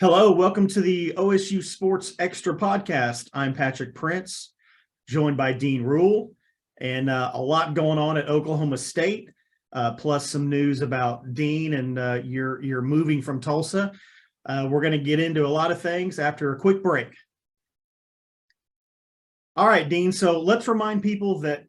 Hello, welcome to the OSU Sports Extra podcast. I'm Patrick Prince, joined by Dean Rule, and a lot going on at Oklahoma State, plus some news about Dean and you're moving from Tulsa. We're going to get into a lot of things after a quick break. All right, Dean, so let's remind people that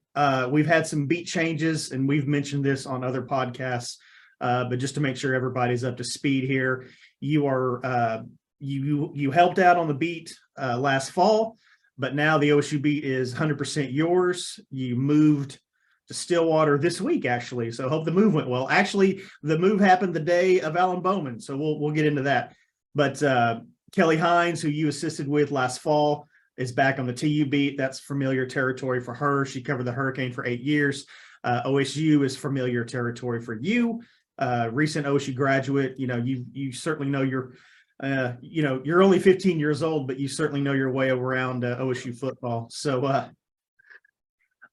we've had some beat changes, and we've mentioned this on other podcasts, but just to make sure everybody's up to speed here. You are you helped out on the beat last fall, but now the OSU beat is 100% yours. You moved to Stillwater this week, actually. So hope the move went well. Actually, the move happened the day of Alan Bowman, so we'll get into that. But Kelly Hines, who you assisted with last fall, is back on the TU beat. That's familiar territory for her. She covered the Hurricane for 8 years. OSU is familiar territory for you. Recent OSU graduate, you certainly know you're only 15 years old, but you certainly know your way around OSU football. So,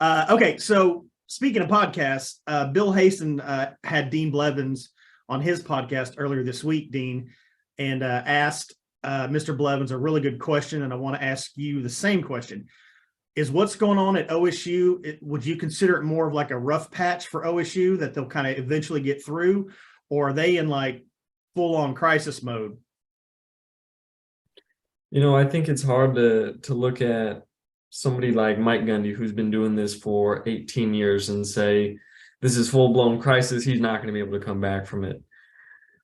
okay. So speaking of podcasts, Bill Haston had Dean Blevins on his podcast earlier this week, Dean, and asked Mr. Blevins a really good question. And I want to ask you the same question. Is what's going on at OSU, would you consider it more of like a rough patch for OSU that they'll kind of eventually get through, or are they in like full-on crisis mode? I think it's hard to look at somebody like Mike Gundy, who's been doing this for 18 years, and say, this is full-blown crisis. He's not going to be able to come back from it.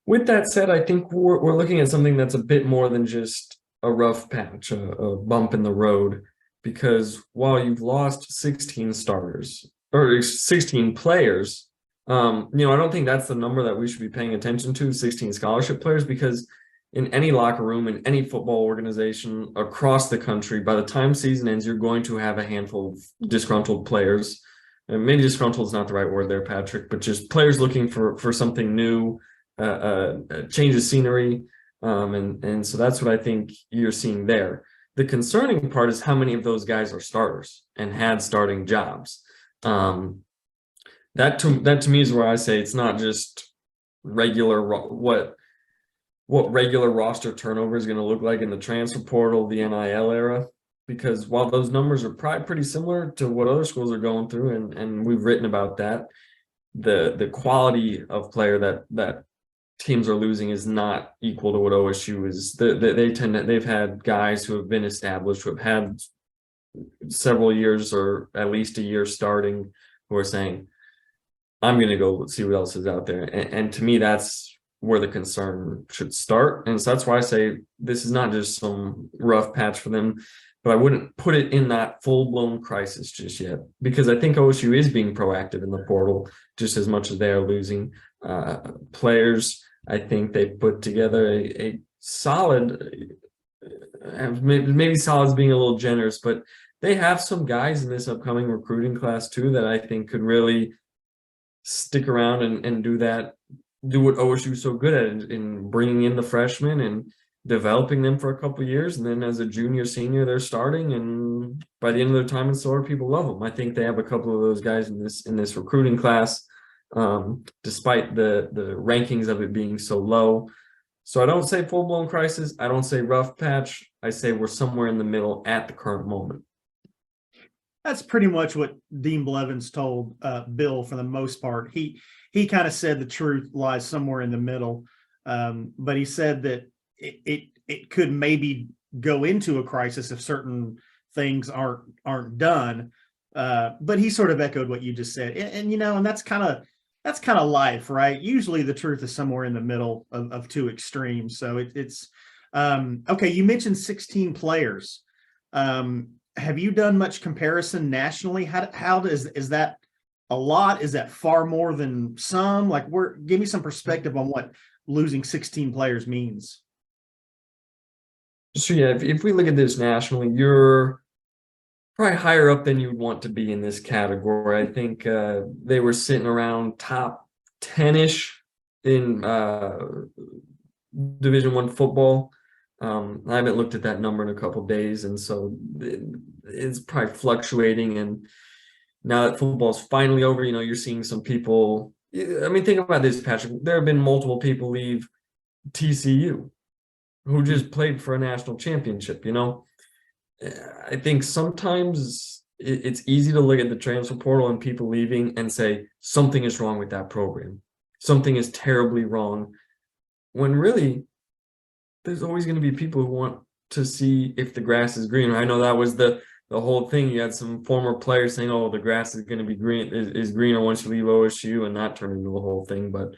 With that said, I think we're looking at something that's a bit more than just a rough patch, a bump in the road. Because while you've lost 16 starters or 16 players, I don't think that's the number that we should be paying attention to, 16 scholarship players, because in any locker room, in any football organization across the country, by the time season ends, you're going to have a handful of disgruntled players. And maybe disgruntled is not the right word there, Patrick, but just players looking for something new, a change of scenery. And so that's what I think you're seeing there. The concerning part is how many of those guys are starters and had starting jobs. That to me is where I say it's not just regular what regular roster turnover is going to look like in the transfer portal, the NIL era, because while those numbers are probably pretty similar to what other schools are going through, and we've written about that, the quality of player that teams are losing is not equal to what OSU is. They've had guys who have been established, who have had several years or at least a year starting, who are saying, I'm going to go see what else is out there. And to me, that's where the concern should start. And so that's why I say this is not just some rough patch for them, but I wouldn't put it in that full-blown crisis just yet, because I think OSU is being proactive in the portal just as much as they are losing players. I think they put together a solid, maybe solid is being a little generous, but they have some guys in this upcoming recruiting class too that I think could really stick around and do what OSU is so good at in bringing in the freshmen and developing them for a couple of years. And then as a junior, senior, they're starting, and by the end of their time in Solar, people love them. I think they have a couple of those guys in this recruiting class. Despite the rankings of it being so low. So I don't say full-blown crisis. I don't say rough patch. I say we're somewhere in the middle at the current moment. That's pretty much what Dean Blevins told Bill for the most part. He kind of said the truth lies somewhere in the middle, but he said that it could maybe go into a crisis if certain things aren't done. But he sort of echoed what you just said, and that's kind of life, right? Usually the truth is somewhere in the middle of two extremes. So it's okay. You mentioned 16 players. Have you done much comparison nationally? How is that a lot? Is that far more than some? Give me some perspective on what losing 16 players means. So yeah, if we look at this nationally, you're probably higher up than you'd want to be in this category. I think they were sitting around top 10-ish in Division I football. I haven't looked at that number in a couple of days, and so it's probably fluctuating. And now that football's finally over, you're seeing some people. I mean, think about this, Patrick. There have been multiple people leave TCU. who just played for a national championship, you know? I think sometimes it's easy to look at the transfer portal and people leaving and say something is wrong with that program. Something is terribly wrong. When really, there's always going to be people who want to see if the grass is greener. I know that was the whole thing. You had some former players saying, "Oh, the grass is going to be green is greener once you leave OSU," and that turned into a whole thing. But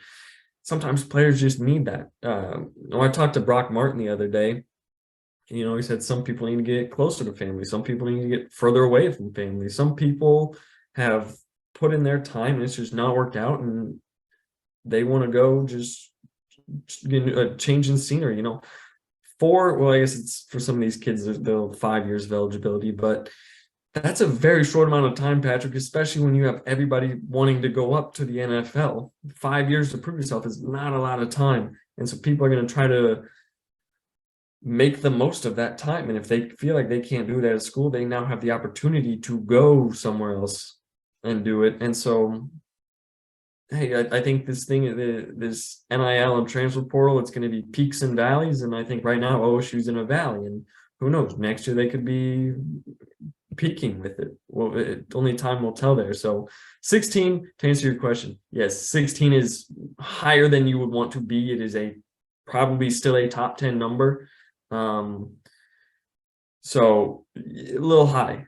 sometimes players just need that. I talked to Brock Martin the other day. You know, he said some people need to get closer to family. Some people need to get further away from family. Some people have put in their time and it's just not worked out, and they want to go just get a change in scenery. You know, well, I guess it's for some of these kids, they'll 5 years of eligibility, but that's a very short amount of time, Patrick, especially when you have everybody wanting to go up to the NFL. 5 years to prove yourself is not a lot of time. And so people are going to try to make the most of that time. And if they feel like they can't do it at school, they now have the opportunity to go somewhere else and do it. And so, hey, I think this NIL and transfer portal, it's going to be peaks and valleys. And I think right now OSU's in a valley, and who knows, next year they could be peaking with it. Well, only time will tell there. So 16, to answer your question, yes, 16 is higher than you would want to be. It is probably still a top 10 number. So a little high.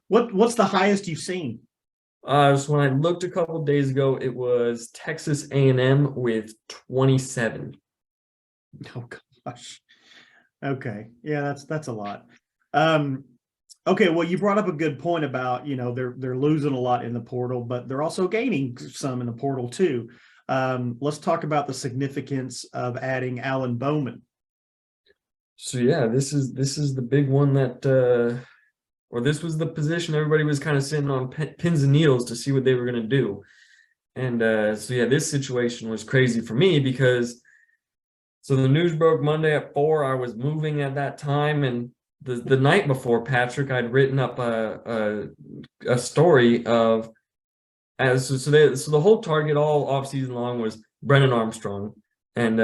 What's the highest you've seen? So when I looked a couple of days ago, it was Texas A&M with 27. Oh gosh. Okay. Yeah, that's a lot. Okay, well, you brought up a good point about, you know, they're losing a lot in the portal, but they're also gaining some in the portal too. Let's talk about the significance of adding Alan Bowman. So yeah, this is the big one that or this was the position everybody was kind of sitting on pins and needles to see what they were going to do. And so yeah, this situation was crazy for me because so the news broke Monday at 4. I was moving at that time, and the night before, Patrick, I'd written up a story of so the whole target all offseason long was Brennan Armstrong. And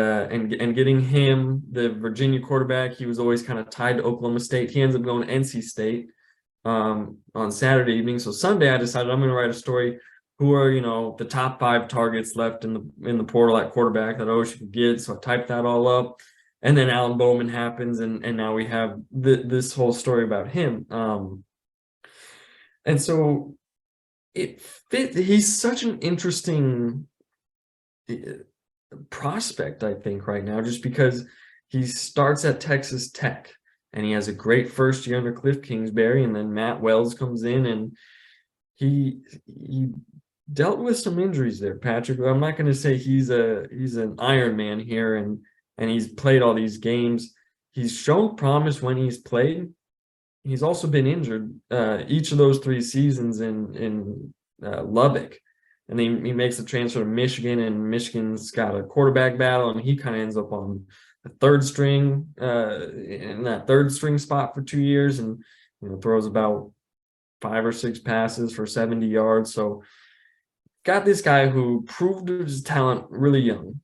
getting him, the Virginia quarterback, he was always kind of tied to Oklahoma State. He ends up going to NC State on Saturday evening. So Sunday, I decided I'm going to write a story. Who are, you know, the top 5 targets left in the portal at quarterback that OSU could get? So I typed that all up, and then Alan Bowman happens, and now we have this whole story about him. And so it fit. He's such an interesting prospect, I think, right now, just because he starts at Texas Tech and he has a great first year under Cliff Kingsbury, and then Matt Wells comes in and he dealt with some injuries there, Patrick. I'm not going to say he's an Iron Man here and he's played all these games. He's shown promise when he's played. He's also been injured each of those 3 seasons in Lubbock. And then he makes the transfer to Michigan, and Michigan's got a quarterback battle, and he kind of ends up on the 3rd string in that 3rd string spot for 2 years, and throws about 5 or 6 passes for 70 yards. So got this guy who proved his talent really young,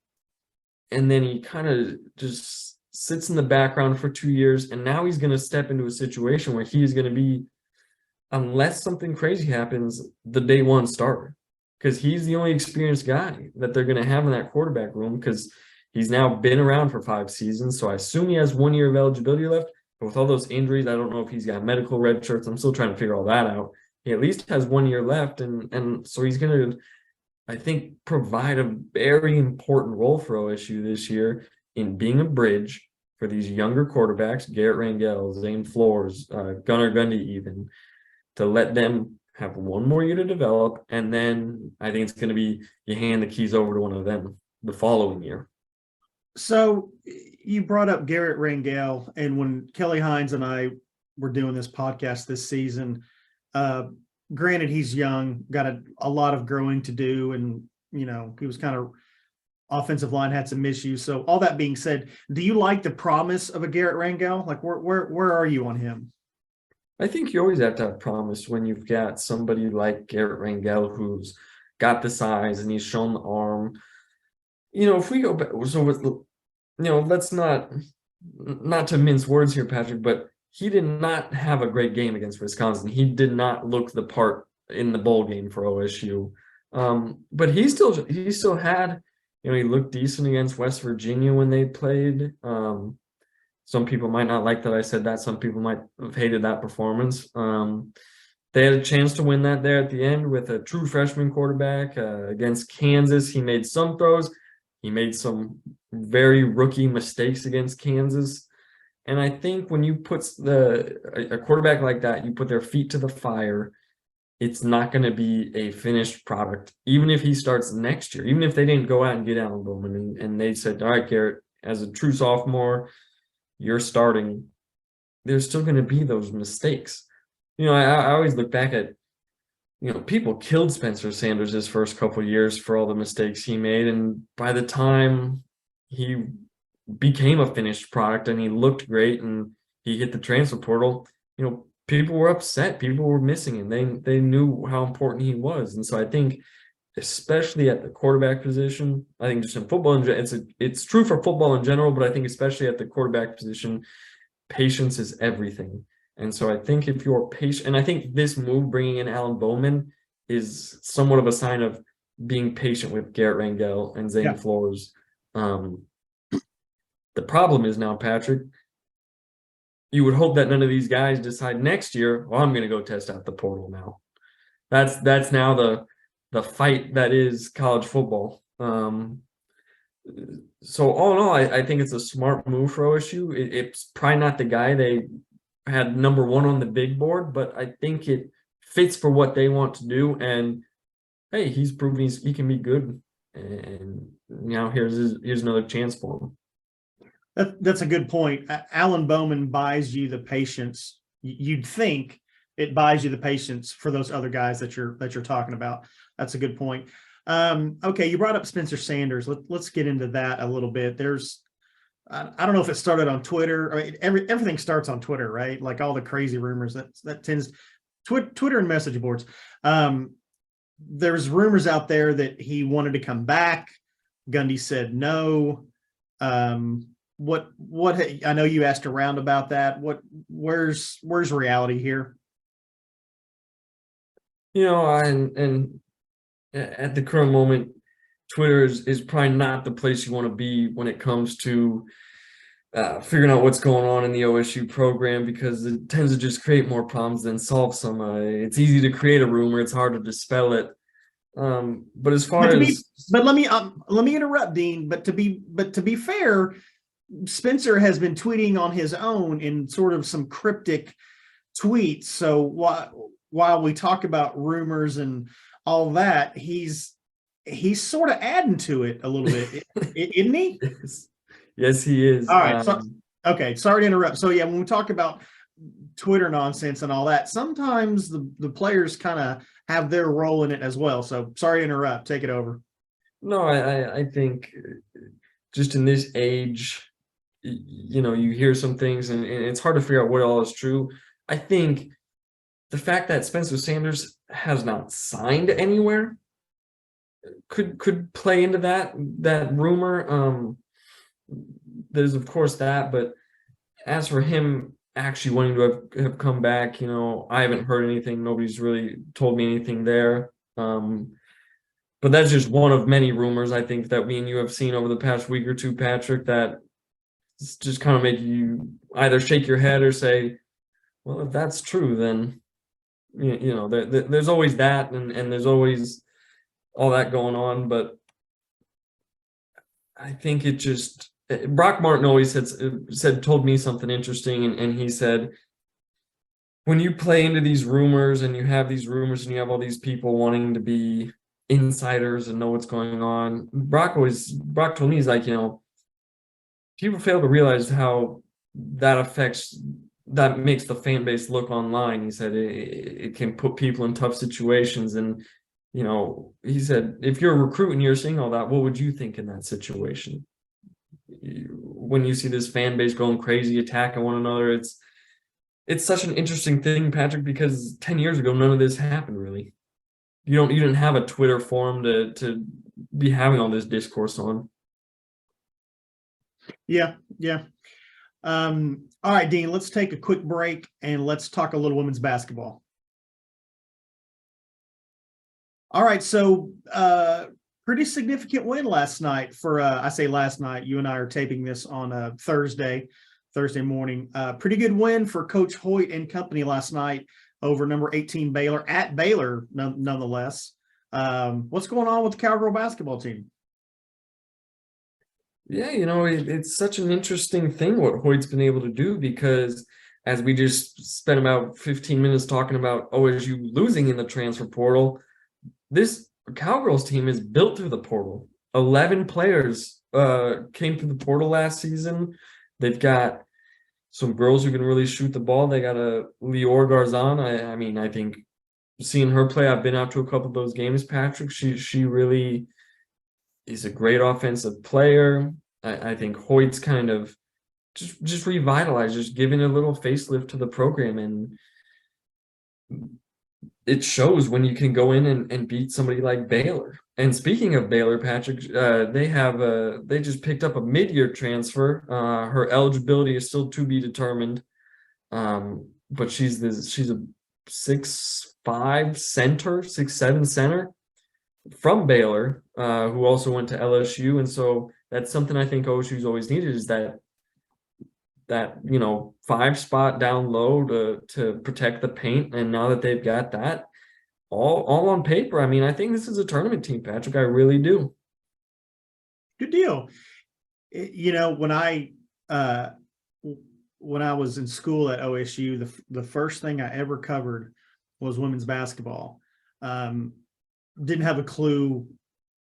and then he kind of just sits in the background for 2 years, and now he's going to step into a situation where he is going to be, unless something crazy happens, the day 1 starter. Because he's the only experienced guy that they're going to have in that quarterback room, because he's now been around for 5 seasons. So I assume he has 1 year of eligibility left. But with all those injuries, I don't know if he's got medical red shirts. I'm still trying to figure all that out. He at least has 1 year left. And so he's going to, I think, provide a very important role for OSU this year in being a bridge for these younger quarterbacks, Garrett Rangel, Zane Flores, Gunnar Gundy even, to let them have 1 more year to develop, and then I think it's going to be you hand the keys over to one of them the following year. So you brought up Garrett Rangel, and when Kelly Hines and I were doing this podcast this season, granted he's young, got a lot of growing to do, and he was kind of offensive line had some issues. So all that being said, do you like the promise of a Garrett Rangel? Like where are you on him? I think you always have to have promise when you've got somebody like Garrett Rangel who's got the size and he's shown the arm. If we go back, so with, let's not not to mince words here, Patrick, but he did not have a great game against Wisconsin. He did not look the part in the bowl game for OSU. But he still had, he looked decent against West Virginia when they played. Some people might not like that I said that. Some people might have hated that performance. They had a chance to win that there at the end with a true freshman quarterback against Kansas. He made some throws. He made some very rookie mistakes against Kansas. And I think when you put a quarterback like that, you put their feet to the fire, it's not going to be a finished product. Even if he starts next year, even if they didn't go out and get Alan Bowman and they said, all right, Garrett, as a true sophomore, you're starting, there's still going to be those mistakes. I always look back at, people killed Spencer Sanders his first couple of years for all the mistakes he made. And by the time he became a finished product and he looked great and he hit the transfer portal, people were upset. People were missing him. They knew how important he was. And so I think, especially at the quarterback position, I think just in football, it's true for football in general, but I think especially at the quarterback position, patience is everything. And so I think if you're patient, and I think this move, bringing in Alan Bowman, is somewhat of a sign of being patient with Garrett Rangel and Zane Flores. The problem is now, Patrick, you would hope that none of these guys decide next year, well, I'm going to go test out the portal now. That's now the fight that is college football. So all in all, I think it's a smart move for OSU. It's probably not the guy they had number one on the big board, but I think it fits for what they want to do. And hey, he's proven he can be good. And now here's another chance for him. That's a good point. Alan Bowman buys you the patience. You'd think it buys you the patience for those other guys that you're talking about. That's a good point. Okay, you brought up Spencer Sanders. Let's get into that a little bit. I don't know if it started on Twitter. I mean, everything starts on Twitter, right? Like all the crazy rumors that tends Twitter and message boards. There's rumors out there that he wanted to come back. Gundy said no. What I know you asked around about that. Where's reality here? And at the current moment, Twitter is probably not the place you want to be when it comes to figuring out what's going on in the OSU program, because it tends to just create more problems than solve some. It's easy to create a rumor; it's hard to dispel it. But as far as let me interrupt, Dean. But to be fair, Spencer has been tweeting on his own in sort of some cryptic tweets. So while we talk about rumors and all that, he's sort of adding to it a little bit, isn't he? Yes, he is. All right. Okay. Sorry to interrupt. So yeah, when we talk about Twitter nonsense and all that, sometimes the players kind of have their role in it as well. So sorry to interrupt. Take it over. No, I think just in this age, you hear some things and it's hard to figure out what all is true. I think the fact that Spencer Sanders has not signed anywhere could play into that rumor. There's of course that, but as for him actually wanting to have come back, I haven't heard anything. Nobody's really told me anything there. But that's just one of many rumors I think that me and you have seen over the past week or two, Patrick, that just kind of make you either shake your head or say, well, if that's true, then there's always that, and there's always all that going on. But I think it just, Brock Martin always told me something interesting, and he said, when you play into these rumors and you have these rumors and you have all these people wanting to be insiders and know what's going on, Brock told me, he's like, people fail to realize how that makes the fan base look online. He said it can put people in tough situations. And, he said, if you're a recruit and you're seeing all that, what would you think in that situation? When you see this fan base going crazy, attacking one another, it's such an interesting thing, Patrick, because 10 years ago, none of this happened really. You didn't have a Twitter forum to be having all this discourse on. Yeah. All right, Dean, let's take a quick break and let's talk a little women's basketball. All right, so pretty significant win last night for I say last night, you and I are taping this on a Thursday morning. Pretty good win for Coach Hoyt and company last night over number 18 Baylor at Baylor, nonetheless. What's going on with the Cowgirl basketball team? Yeah, it's such an interesting thing what Hoyt's been able to do, because as we just spent about 15 minutes talking about OSU losing in the transfer portal, this Cowgirls team is built through the portal. 11 players came through the portal last season. They've got some girls who can really shoot the ball. They got a Lior Garzon. I mean, I think seeing her play, I've been out to a couple of those games, Patrick. She really is a great offensive player. I think Hoyt's kind of just revitalized, just giving a little facelift to the program, and it shows when you can go in and beat somebody like Baylor. And speaking of Baylor, Patrick, they just picked up a mid-year transfer. Her eligibility is still to be determined, but she's a 6'5" center, 6'7" center from Baylor, who also went to LSU. And so that's something I think OSU's always needed, is that 5 spot down low to protect the paint. And now that they've got that all on paper, I mean, I think this is a tournament team, Patrick. I really do. Good deal. When I was in school at OSU, the first thing I ever covered was women's basketball. Didn't have a clue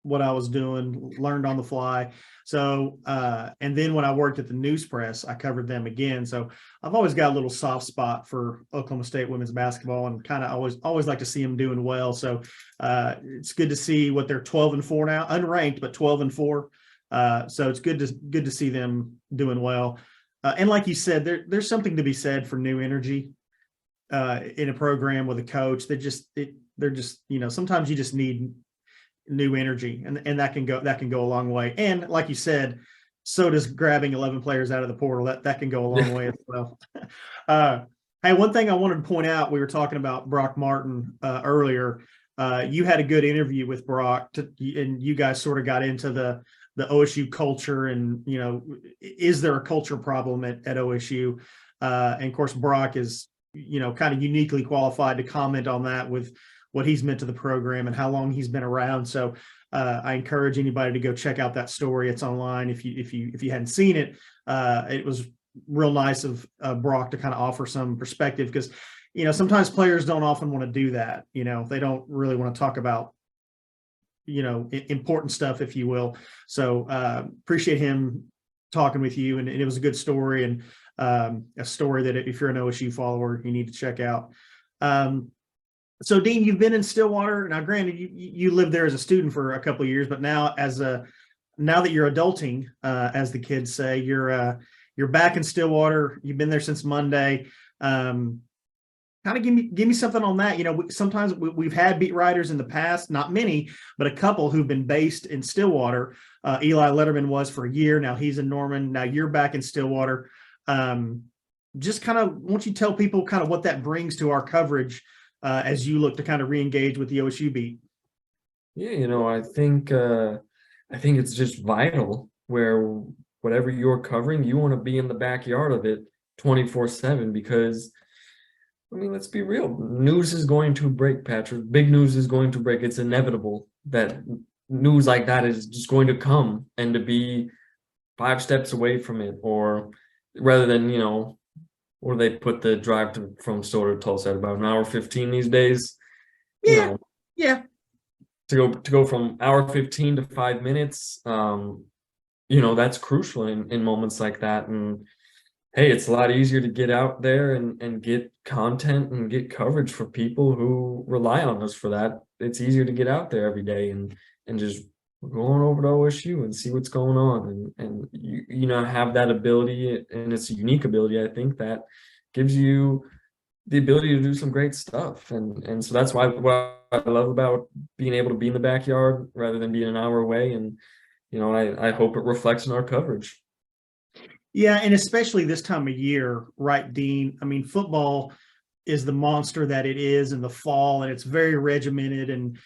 what I was doing, learned on the fly. So, and then when I worked at the News Press, I covered them again. So I've always got a little soft spot for Oklahoma State women's basketball, and kind of always like to see them doing well. So it's good to see what they're 12-4 now, unranked, but 12-4. So it's good to see them doing well. And like you said, there's something to be said for new energy in a program with a coach. They're just, sometimes you just need new energy, and that can go a long way. And like you said, so does grabbing 11 players out of the portal. That can go a long way as well. Hey, one thing I wanted to point out, we were talking about Brock Martin earlier. You had a good interview with Brock, and you guys sort of got into the OSU culture, and is there a culture problem at OSU? And of course, Brock is kind of uniquely qualified to comment on that with what he's meant to the program and how long he's been around. So I encourage anybody to go check out that story. It's online. If you hadn't seen it, it was real nice of Brock to kind of offer some perspective, because sometimes players don't often want to do that. They don't really want to talk about important stuff, if you will. So appreciate him talking with you, and it was a good story, and a story that if you're an OSU follower, you need to check out. So Dean, you've been in Stillwater. Now, granted, you lived there as a student for a couple of years, but now now that you're adulting, as the kids say, you're back in Stillwater. You've been there since Monday. Kind of give me something on that. Sometimes we've had beat writers in the past, not many, but a couple who've been based in Stillwater. Eli Letterman was for a year. Now he's in Norman. Now you're back in Stillwater. Just kind of want you to tell people kind of what that brings to our coverage as you look to kind of re-engage with the OSU beat. Yeah, I think it's just vital, where whatever you're covering, you want to be in the backyard of it 24/7, because I mean, let's be real. News is going to break, Patrick. Big news is going to break. It's inevitable that news like that is just going to come, and to be 5 steps away from it, or rather than, or they put the drive from Stillwater to Tulsa at about an hour 15 these days. Yeah. To go from hour 15 to 5 minutes, that's crucial in moments like that. And hey, it's a lot easier to get out there and get content and get coverage for people who rely on us for that. It's easier to get out there every day and just go on over to OSU and see what's going on, and have that ability. And it's a unique ability, I think, that gives you the ability to do some great stuff. And so that's what I love about being able to be in the backyard rather than being an hour away. And I hope it reflects in our coverage. Yeah, and especially this time of year, right, Dean? I mean, football is the monster that it is in the fall, and it's very regimented, and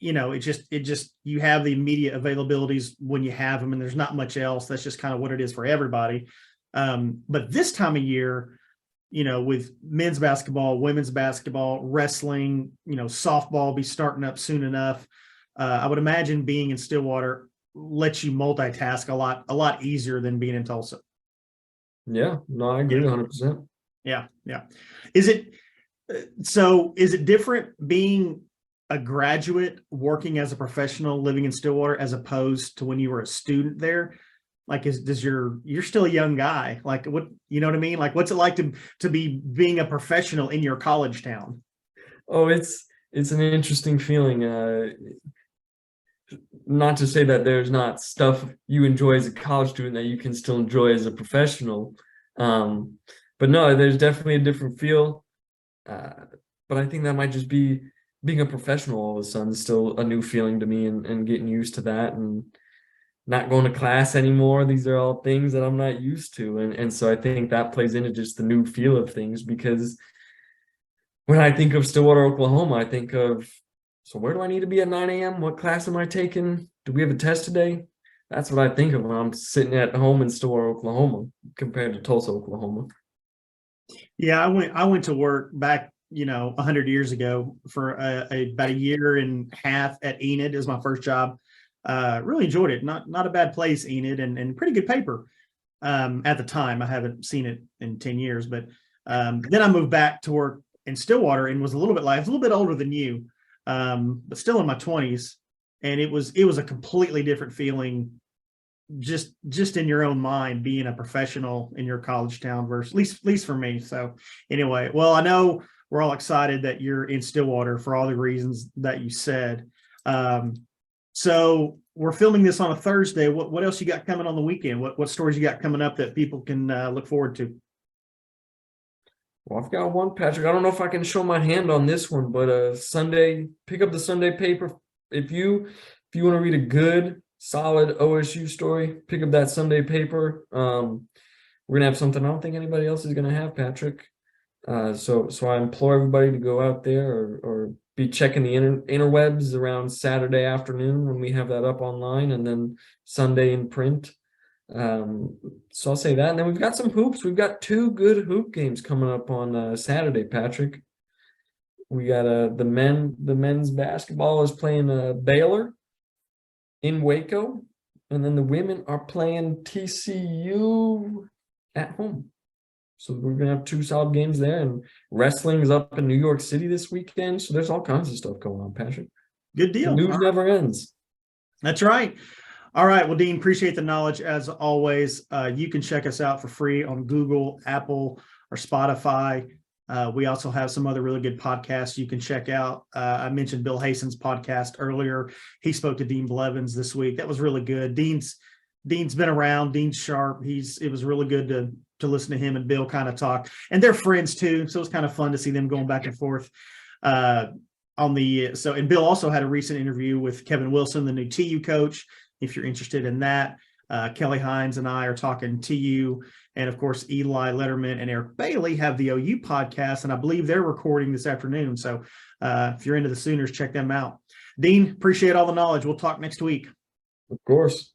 it just you have the immediate availabilities when you have them, and there's not much else. That's just kind of what it is for everybody. But this time of year, with men's basketball, women's basketball, wrestling, softball be starting up soon enough. I would imagine being in Stillwater lets you multitask a lot easier than being in Tulsa. Yeah, no, I agree 100%. Yeah, yeah. Is it is it different being a graduate working as a professional living in Stillwater as opposed to when you were a student there? Like, you're still a young guy. Like, what, you know what I mean? Like, what's it like to be being a professional in your college town? Oh, it's an interesting feeling. Not to say that there's not stuff you enjoy as a college student that you can still enjoy as a professional. But no, there's definitely a different feel. But I think that might just be being a professional all of a sudden, still a new feeling to me, and getting used to that, and not going to class anymore. These are all things that I'm not used to. And so I think that plays into just the new feel of things, because when I think of Stillwater, Oklahoma, I think of, so where do I need to be at 9 a.m.? What class am I taking? Do we have a test today? That's what I think of when I'm sitting at home in Stillwater, Oklahoma, compared to Tulsa, Oklahoma. Yeah, I went to work back, 100 years ago for about a year and a half at Enid. It was my first job. Really enjoyed it. Not a bad place, Enid, and pretty good paper. At the time, I haven't seen it in 10 years, but then I moved back to work in Stillwater and was a little bit older than you, but still in my 20s. And it was a completely different feeling, just in your own mind, being a professional in your college town versus, at least for me. So anyway, well, I know we're all excited that you're in Stillwater for all the reasons that you said. So we're filming this on a Thursday. What else you got coming on the weekend? What stories you got coming up that people can look forward to? Well, I've got one, Patrick. I don't know if I can show my hand on this one, but Sunday, pick up the Sunday paper. If you want to read a good, solid OSU story, pick up that Sunday paper. We're gonna have something I don't think anybody else is gonna have, Patrick. So I implore everybody to go out there, or be checking the interwebs around Saturday afternoon when we have that up online, and then Sunday in print. So I'll say that, and then we've got some hoops. We've got 2 good hoop games coming up on Saturday, Patrick. We got the men's basketball is playing Baylor in Waco, and then the women are playing TCU at home. So we're gonna have 2 solid games there, and wrestling is up in New York City this weekend. So there's all kinds of stuff going on, Patrick. Good deal. The news never ends. That's right. All right. Well, Dean, appreciate the knowledge as always. You can check us out for free on Google, Apple, or Spotify. We also have some other really good podcasts you can check out. I mentioned Bill Hasen's podcast earlier. He spoke to Dean Blevins this week. That was really good. Dean's been around. Dean's sharp. It was really good to listen to him and Bill kind of talk. And they're friends too, so it's kind of fun to see them going back and forth. And Bill also had a recent interview with Kevin Wilson, the new TU coach. If you're interested in that, Kelly Hines and I are talking TU, and of course Eli Letterman and Eric Bailey have the OU podcast, and I believe they're recording this afternoon. So if you're into the Sooners, check them out. Dean, appreciate all the knowledge. We'll talk next week. Of course.